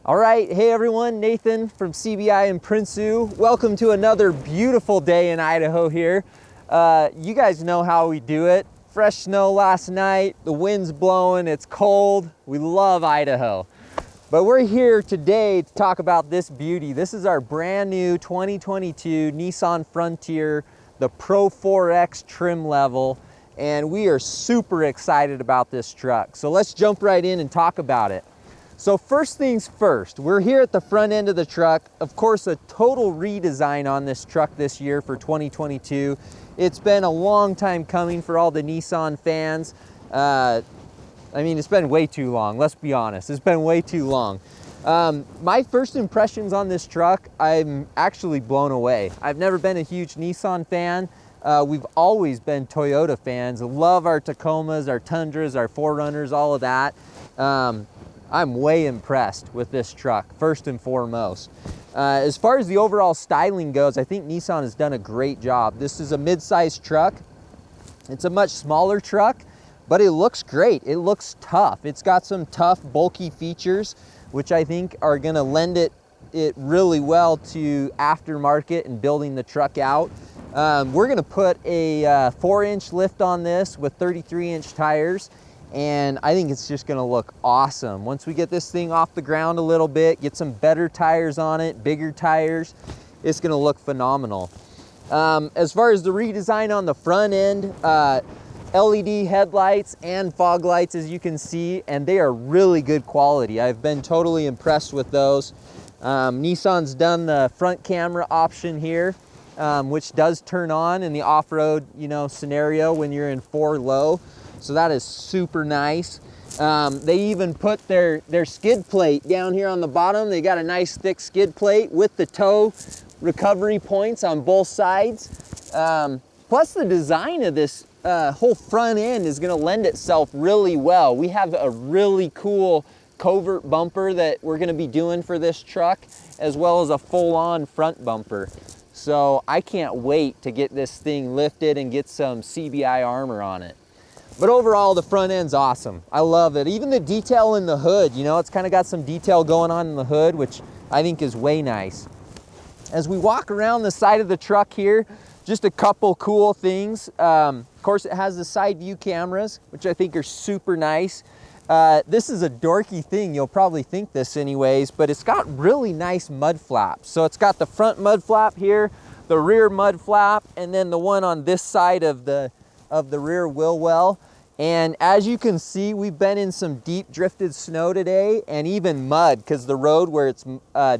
All right, hey everyone, Nathan from CBI in Princeau. Welcome to another beautiful day in Idaho here. You guys know how we do it. Fresh snow last night, the wind's blowing, it's cold. We love Idaho. But we're here today to talk about this beauty. This is our brand new 2022 Nissan Frontier, the Pro-4X trim level, and we are super excited about this truck. So let's jump right in and talk about it. So first things first, we're here at the front end of the truck. Of course, a total redesign on this truck this year for 2022. It's been a long time coming for all the Nissan fans. I mean, it's been way too long, let's be honest. It's been way too long. My first impressions on this truck, I'm actually blown away. I've never been a huge Nissan fan. We've always been Toyota fans. Love our Tacomas, our Tundras, our 4Runners, all of that. I'm way impressed with this truck, first and foremost. As far as the overall styling goes, I think Nissan has done a great job. This is a mid-sized truck. It's a much smaller truck, but it looks great. It looks tough. It's got some tough, bulky features, which I think are gonna lend it really well to aftermarket and building the truck out. We're gonna put a 4-inch lift on this with 33-inch tires, and I think it's just gonna look awesome. Once we get this thing off the ground a little bit, get some better tires on it, bigger tires, it's gonna look phenomenal. As far as the redesign on the front end, LED headlights and fog lights, as you can see, and they are really good quality. I've been totally impressed with those. Nissan's done the front camera option here, which does turn on in the off-road, scenario when you're in 4 low. So that is super nice. They even put their skid plate down here on the bottom. They got a nice thick skid plate with the tow recovery points on both sides. Plus the design of this whole front end is gonna lend itself really well. We have a really cool covert bumper that we're gonna be doing for this truck, as well as a full-on front bumper. So I can't wait to get this thing lifted and get some CBI armor on it. But overall, the front end's awesome. I love it. Even the detail in the hood, it's kind of got some detail going on in the hood, which I think is way nice. As we walk around the side of the truck here, just a couple cool things. Of course, it has the side view cameras, which I think are super nice. This is a dorky thing, you'll probably think this anyways, but it's got really nice mud flaps. So it's got the front mud flap here, the rear mud flap, and then the one on this side of the rear wheel well. And as you can see, we've been in some deep drifted snow today, and even mud, because the road where it's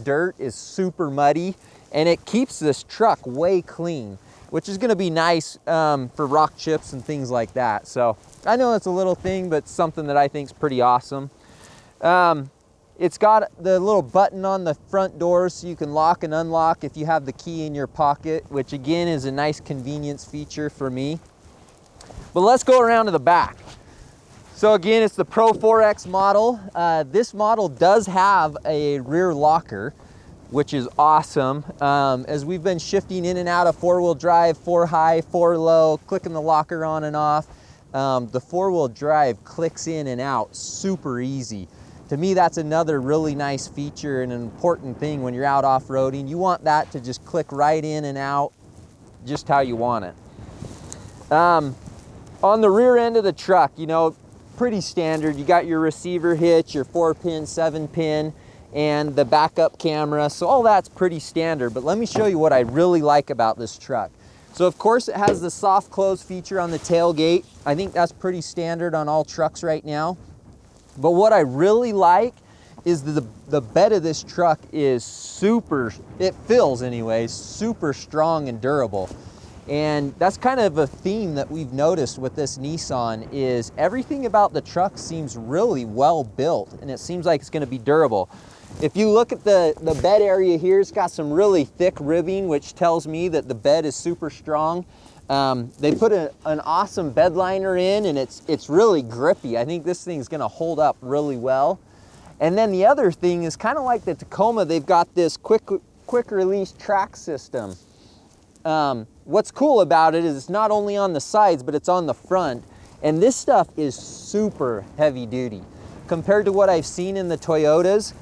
dirt is super muddy, and it keeps this truck way clean, which is going to be nice for rock chips and things like that. So I know it's a little thing, but something that I think is pretty awesome. It's got the little button on the front door so you can lock and unlock if you have the key in your pocket, which again is a nice convenience feature for me. But let's go around to the back. So again, it's the Pro-4X model. This model does have a rear locker, which is awesome. As we've been shifting in and out of 4-wheel drive, 4 high, 4 low, clicking the locker on and off, the 4-wheel drive clicks in and out super easy. To me, that's another really nice feature and an important thing when you're out off-roading. You want that to just click right in and out just how you want it. On the rear end of the truck, pretty standard. You got your receiver hitch, your 4-pin, 7-pin, and the backup camera. So all that's pretty standard, but let me show you what I really like about this truck. So of course it has the soft close feature on the tailgate. I think that's pretty standard on all trucks right now. But what I really like is the bed of this truck is it feels anyways, super strong and durable. And that's kind of a theme that we've noticed with this Nissan is everything about the truck seems really well built, and it seems like it's going to be durable. If you look at the bed area here, it's got some really thick ribbing, which tells me that the bed is super strong. They put an awesome bed liner in, and it's really grippy. I think this thing's going to hold up really well. And then the other thing is kind of like the Tacoma, they've got this quick release track system. What's cool about it is it's not only on the sides, but it's on the front. And this stuff is super heavy duty. Compared to what I've seen in the Toyotas,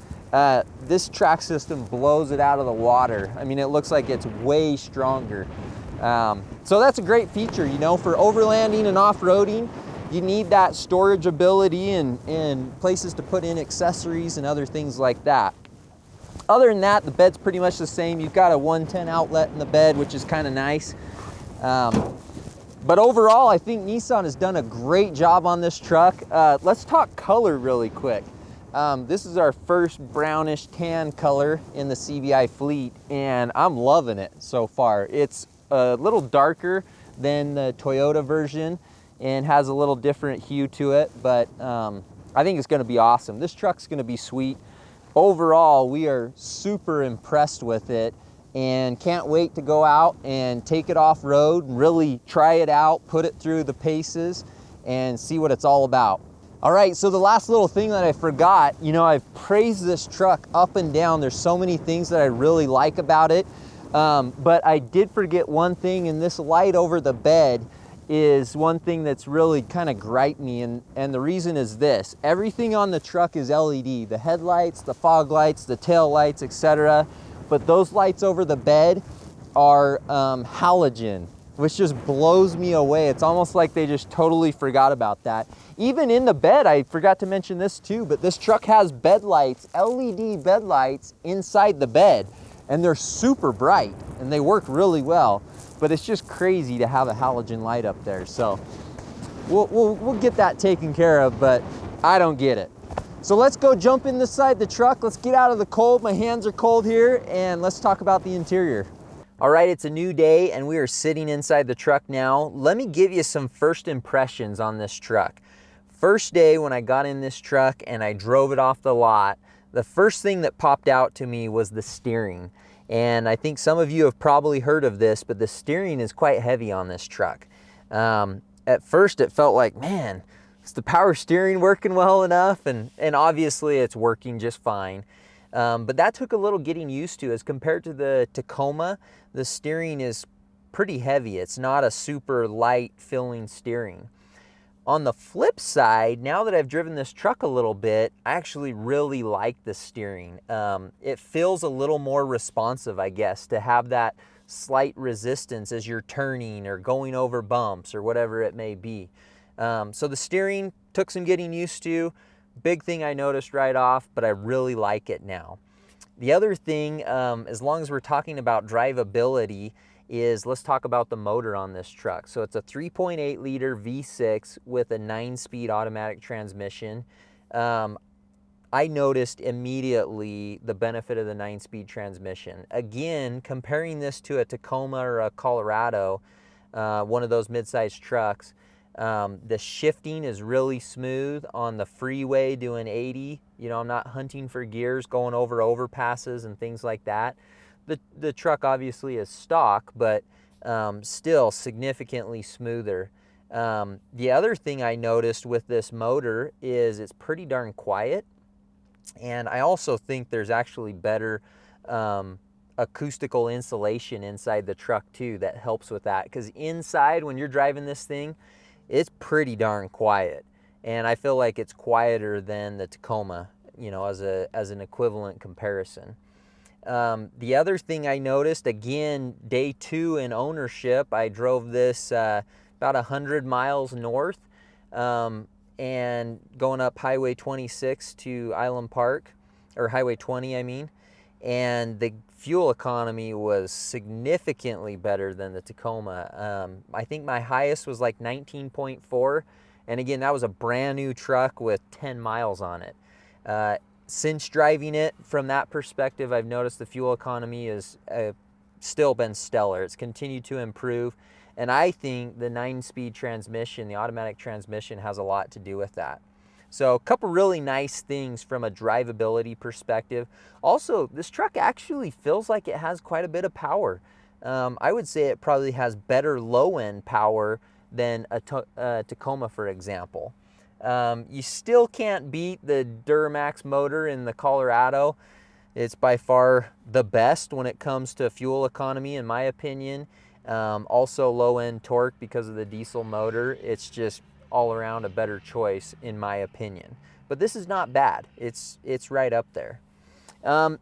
This track system blows it out of the water. I mean, it looks like it's way stronger. So that's a great feature, you know, for overlanding and off-roading. You need that storage ability and places to put in accessories and other things like that. Other than that, the bed's pretty much the same. You've got a 110 outlet in the bed, which is kind of nice. But overall, I think Nissan has done a great job on this truck. Let's talk color really quick. This is our first brownish tan color in the CBI fleet, and I'm loving it so far. It's a little darker than the Toyota version and has a little different hue to it, but I think it's gonna be awesome. This truck's gonna be sweet. Overall, we are super impressed with it and can't wait to go out and take it off road and really try it out, put it through the paces and see what it's all about. All right, so the last little thing that I forgot, you know, I've praised this truck up and down. There's so many things that I really like about it, but I did forget one thing, and this light over the bed is one thing that's really kind of griped me, and the reason is this. Everything on the truck is LED, the headlights, the fog lights, the tail lights, etc. But those lights over the bed are halogen, which just blows me away. It's almost like they just totally forgot about that. Even in the bed, I forgot to mention this too, but this truck has bed lights, LED bed lights inside the bed, and they're super bright and they work really well. But it's just crazy to have a halogen light up there. So we'll get that taken care of, but I don't get it. So let's go jump in this side of the truck. Let's get out of the cold. My hands are cold here, and let's talk about the interior. All right, it's a new day and we are sitting inside the truck now. Let me give you some first impressions on this truck. First day when I got in this truck and I drove it off the lot, the first thing that popped out to me was the steering. And I think some of you have probably heard of this, but the steering is quite heavy on this truck. At first it felt like, man, is the power steering working well enough? And obviously it's working just fine. But that took a little getting used to. As compared to the Tacoma, the steering is pretty heavy. It's not a super light feeling steering. On the flip side, now that I've driven this truck a little bit, I actually really like the steering. It feels a little more responsive, I guess, to have that slight resistance as you're turning or going over bumps or whatever it may be. So the steering took some getting used to. Big thing I noticed right off, but I really like it now. The other thing, as long as we're talking about drivability, is let's talk about the motor on this truck. So it's a 3.8 liter V6 with a 9-speed automatic transmission. I noticed immediately the benefit of the 9-speed transmission. Again, comparing this to a Tacoma or a Colorado, one of those mid-sized trucks, the shifting is really smooth on the freeway doing 80. You know, I'm not hunting for gears going over overpasses and things like that. The truck obviously is stock, but still significantly smoother. The other thing I noticed with this motor is it's pretty darn quiet. And I also think there's actually better acoustical insulation inside the truck too that helps with that. Because inside, when you're driving this thing, it's pretty darn quiet. And I feel like it's quieter than the Tacoma, you know, as an equivalent comparison. The other thing I noticed, again, day 2 in ownership, I drove this about 100 miles north and going up Highway 26 to Island Park, or Highway 20, I mean, and the fuel economy was significantly better than the Tacoma. I think my highest was like 19.4, and again, that was a brand new truck with 10 miles on it. Since driving it from that perspective, I've noticed the fuel economy has still been stellar. It's continued to improve. And I think the 9-speed transmission, the automatic transmission, has a lot to do with that. So a couple really nice things from a drivability perspective. Also, this truck actually feels like it has quite a bit of power. I would say it probably has better low-end power than a Tacoma, for example. You still can't beat the Duramax motor in the Colorado. It's by far the best when it comes to fuel economy, in my opinion. Also low-end torque because of the diesel motor. It's just all around a better choice, in my opinion. But this is not bad. It's right up there.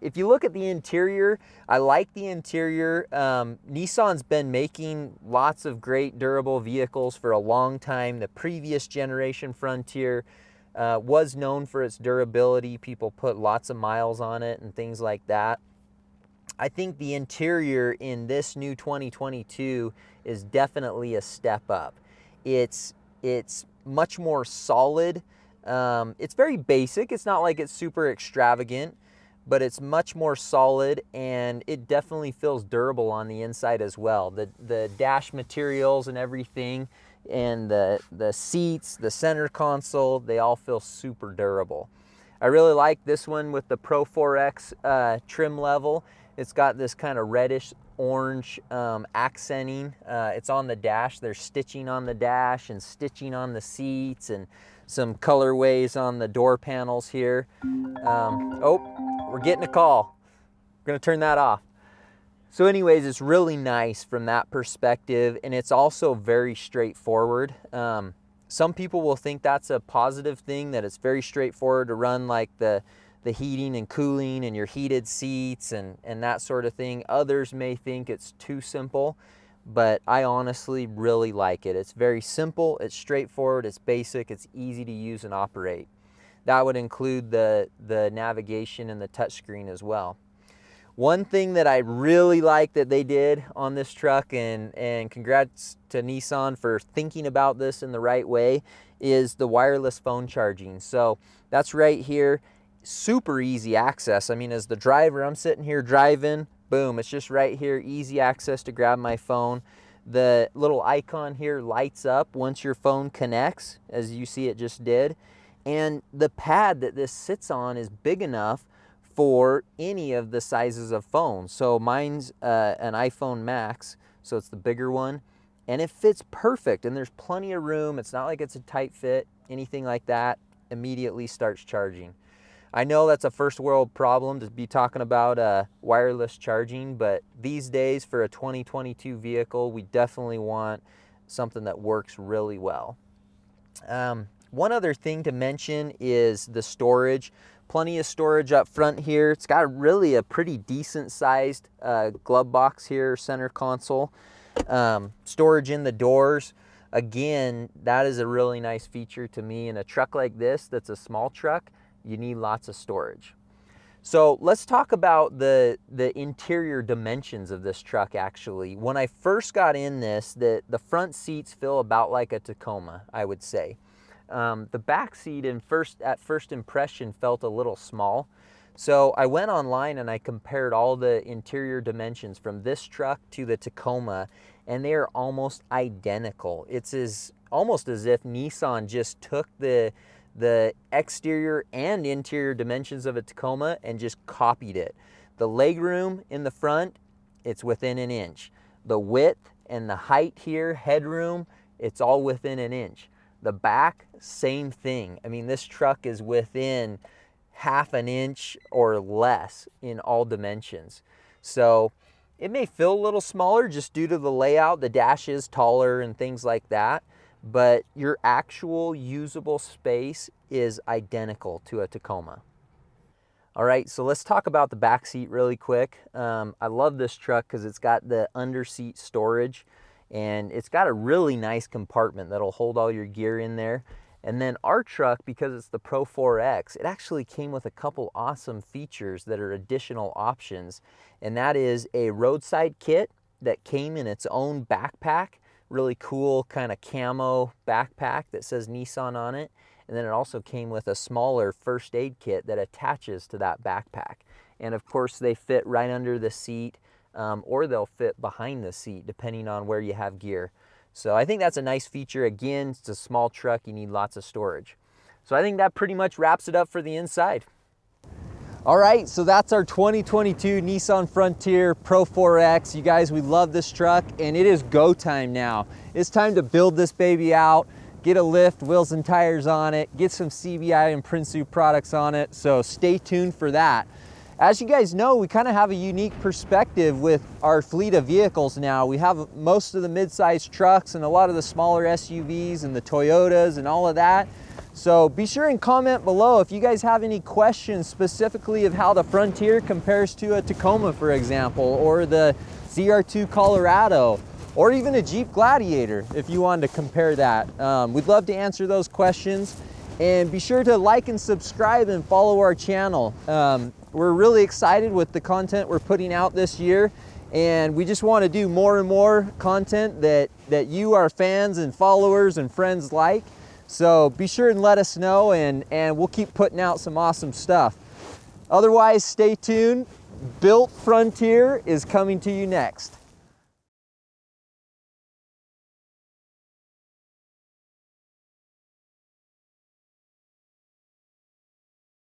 If you look at the interior, I like the interior. Nissan's been making lots of great durable vehicles for a long time. The previous generation Frontier was known for its durability. People put lots of miles on it and things like that. I think the interior in this new 2022 is definitely a step up. It's much more solid. It's very basic. It's not like it's super extravagant, but it's much more solid, and it definitely feels durable on the inside as well. The dash materials and everything, and the seats, the center console, they all feel super durable. I really like this one with the Pro-4X trim level. It's got this kind of reddish orange accenting. It's on the dash. There's stitching on the dash and stitching on the seats and some colorways on the door panels here. Oh, we're getting a call. We're gonna turn that off. So anyways, it's really nice from that perspective, and it's also very straightforward. Some people will think that's a positive thing, that it's very straightforward to run like the heating and cooling and your heated seats and that sort of thing. Others may think it's too simple, but I honestly really like it. It's very simple, it's straightforward, it's basic, it's easy to use and operate. That would include the navigation and the touchscreen as well. One thing that I really like that they did on this truck, and congrats to Nissan for thinking about this in the right way, is the wireless phone charging. So that's right here. Super easy access. I mean, as the driver, I'm sitting here driving, boom, it's just right here, easy access to grab my phone. The little icon here lights up once your phone connects, as you see it just did. And the pad that this sits on is big enough for any of the sizes of phones. So mine's an iPhone Max, so it's the bigger one, and it fits perfect, and there's plenty of room. It's not like it's a tight fit, anything like that. Immediately starts charging. I know that's a first world problem to be talking about wireless charging, but these days for a 2022 vehicle, we definitely want something that works really well. One other thing to mention is the storage. Plenty of storage up front here. It's got really a pretty decent sized glove box here, center console. Storage in the doors. Again, that is a really nice feature to me. In a truck like this, that's a small truck, you need lots of storage. So let's talk about the interior dimensions of this truck actually. When I first got in this, the front seats feel about like a Tacoma, I would say. The back seat at first impression felt a little small. So I went online and I compared all the interior dimensions from this truck to the Tacoma, and they are almost identical. It's almost as if Nissan just took the exterior and interior dimensions of a Tacoma and just copied it. The legroom in the front, it's within an inch. The width and the height here, headroom, it's all within an inch. The back, same thing. I mean, this truck is within half an inch or less in all dimensions. So it may feel a little smaller just due to the layout. The dash is taller and things like that, but your actual usable space is identical to a Tacoma. All right, so let's talk about the back seat really quick. I love this truck because it's got the under-seat storage, and it's got a really nice compartment that'll hold all your gear in there. And then our truck, because it's the Pro-4X, it actually came with a couple awesome features that are additional options. And that is a roadside kit that came in its own backpack, really cool kind of camo backpack that says Nissan on it. And then it also came with a smaller first aid kit that attaches to that backpack. And of course they fit right under the seat, or they'll fit behind the seat depending on where you have gear. So I think that's a nice feature. Again, it's a small truck, you need lots of storage. So I think that pretty much wraps it up for the inside. All right, so that's our 2022 Nissan Frontier Pro-4X. You guys, we love this truck, and it is go time now. It's time to build this baby out, get a lift, wheels and tires on it, get some CBI and Prinsu products on it, so stay tuned for that. As you guys know, we kind of have a unique perspective with our fleet of vehicles now. We have most of the mid-sized trucks and a lot of the smaller SUVs and the Toyotas and all of that. So be sure and comment below if you guys have any questions specifically of how the Frontier compares to a Tacoma, for example, or the ZR2 Colorado, or even a Jeep Gladiator if you wanted to compare that. We'd love to answer those questions. And be sure to like and subscribe and follow our channel. We're really excited with the content we're putting out this year, and we just want to do more and more content that you, our fans and followers and friends, like. So be sure and let us know, and we'll keep putting out some awesome stuff. Otherwise, stay tuned. Built Frontier is coming to you next.